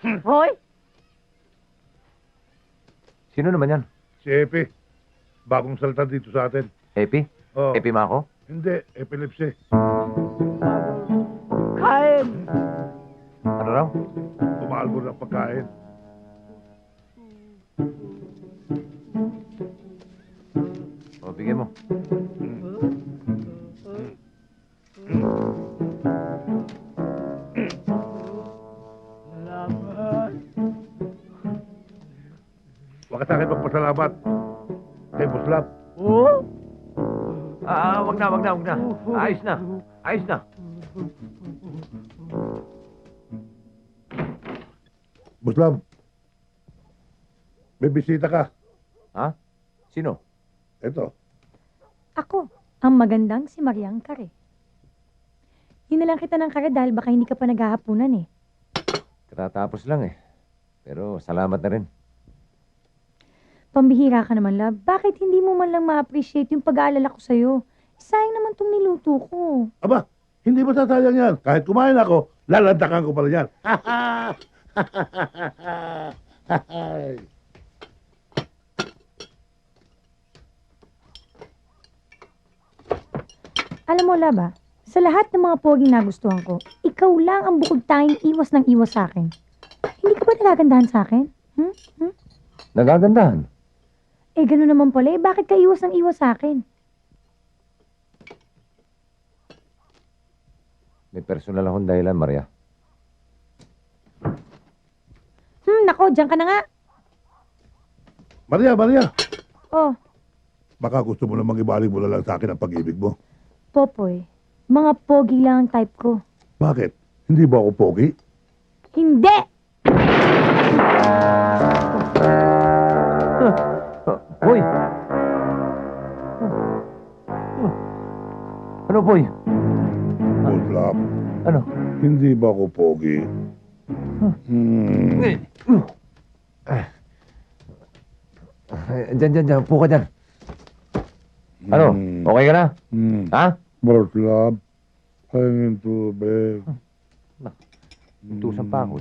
Hoy! Sino naman yan? Si Epi. Bagong salta dito sa atin. Epi? Oh. Epi Mako? Hindi, epilepsy. Kain! Ano raw? Umaalbor ng pagkain. O, bigyan mo. Salamat. Huwag ka sa akin magpasalamat. Kay Buslap. Oh? Wag na. Ayos na. Buslap. May bisita ka. Ha? Sino? Ito. Ako, ang magandang si Mariang Kare. Hinalang kita ng kare dahil baka hindi ka pa naghahapunan eh. Katatapos lang eh. Pero salamat na rin. Pambihira ka naman, love. Bakit hindi mo man lang ma-appreciate yung pag-aalala ko sa'yo? Sayang naman tong niluto ko. Aba, hindi ba sasayang yan? Kahit kumain ako, lalantakan ko pala yan. Alam mo, love, sa lahat ng mga poging nagustuhan ko, ikaw lang ang bukod tanging iwas ng iwas sa akin. Hindi ka ba nagagandahan sa akin? Nagagandahan. Eh, gano'n naman pala. Eh, bakit ka iwas ng iwas sa akin? May personal akong dahilan, Maria. Nako, diyan ka na nga. Maria, Oh, baka gusto mo namang ibalik mo na lang sa akin ang pag-ibig mo. Popoy, mga pogi lang ang type ko. Bakit? Hindi ba ako pogi? Hindi! Boy! Ano, boy? Buslap, Ano? hindi ba ako pogi? Diyan. Upo ka dyan. Ano? Okay ka na? Ha? Buslap, hangin tubig. Intusan pa ako.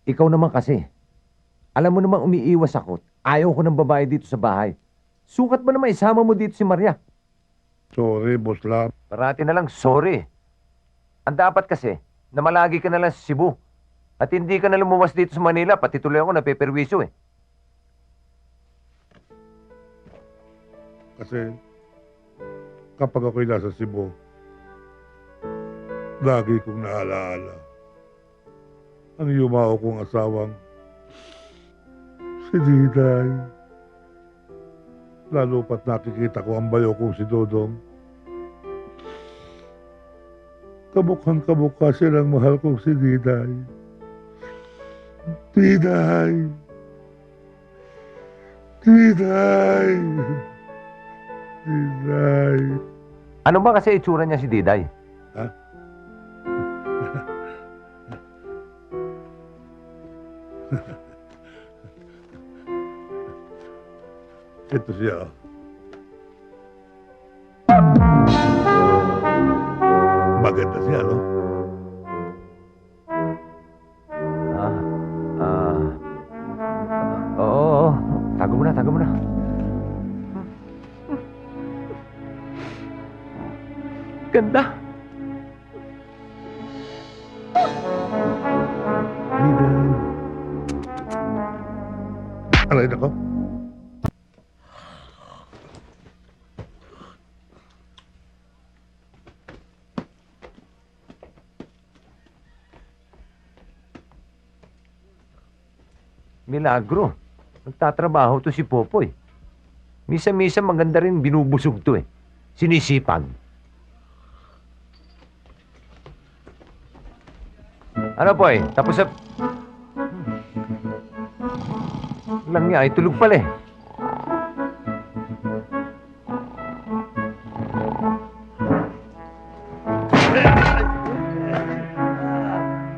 Ikaw naman kasi. Alam mo namang umiiwas ako. Ayaw ko ng babae dito sa bahay. Sukat mo naman isama mo dito si Maria. Sorry, Buslap. Parati na lang, sorry. Ang dapat kasi, na malagi ka na lang sa Cebu. At hindi ka na lumuwas dito sa Manila, pati tuloy ako napeperwisyo eh. Kasi kapag ako'y nasa Cebu, lagi kong naalaala ang yumao kong asawang si Diday. Lalo pat nakikita ko ang bayo kong si Dodong. Kabukhang kabukha silang mahal kong si Diday. Diday! Diday! Diday! Ano ba kasi itsura niya si Diday? Ha? Ito siya. Maganda siya, no? Oo. Tago mo na. Ganda. Diday. Aray nako. Milagro. Nagtatrabaho to si Popoy. Misa-misa maganda rin binubusog to eh. Sinisipag. Ano Poy? Tapos sa... Lang niya ay tulog pala eh.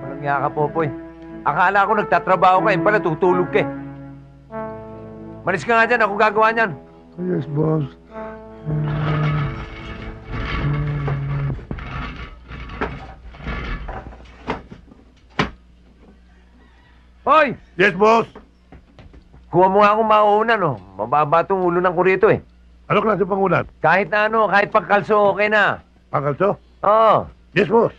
Walang niya ka Popoy. Akala ko nagtatrabaho ka, yun pala tutulog ka eh. Malis ka nga dyan, ako gagawa niyan. Yes, boss. Hoy! Yes, boss. Kuha mo nga akong mauunan, no? Mababa tong ulo ng kurito eh. Ano klase pangunan? Kahit na ano, kahit pagkalso, okay na. Pangkalso? Oo. Yes, boss.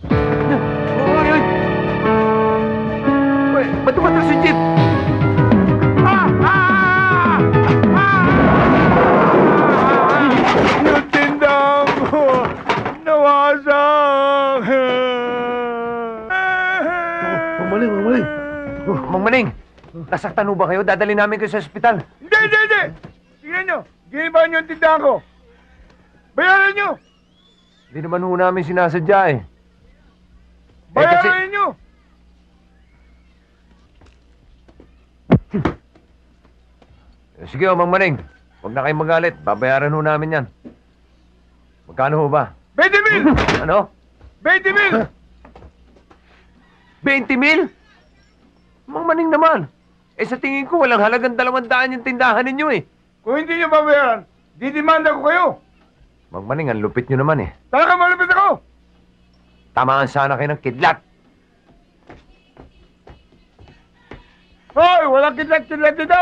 Uy, uy! Uy, ba't tumatas si Jeep? Yung tindang ko nawasak. Mamaling, mamaling. Mang Maning, nasaktan ho ba kayo? Dadali namin kayo sa ospital. Hindi, hindi, hindi. Tingnan nyo. Giniba nyo yung tindahan ko. Bayaran nyo. Hindi naman ho namin sinasadya eh. Bayaran nyo. Sige Mang Maning, huwag na kayong magalit. Babayaran ho namin yan. Magkano ho ba? 20,000! Ano? 20,000! 20,000? Mang Maning naman. Eh sa tingin ko walang halagang 200 yung tindahan ninyo eh. Kung hindi nyo babayaran, didimanda ko kayo. Mang Maning, ang lupit nyo naman eh. Talaga malupit ako. Tamaan sana kayo ng kidlat. Hoy, walang kidlat-kidlat dito!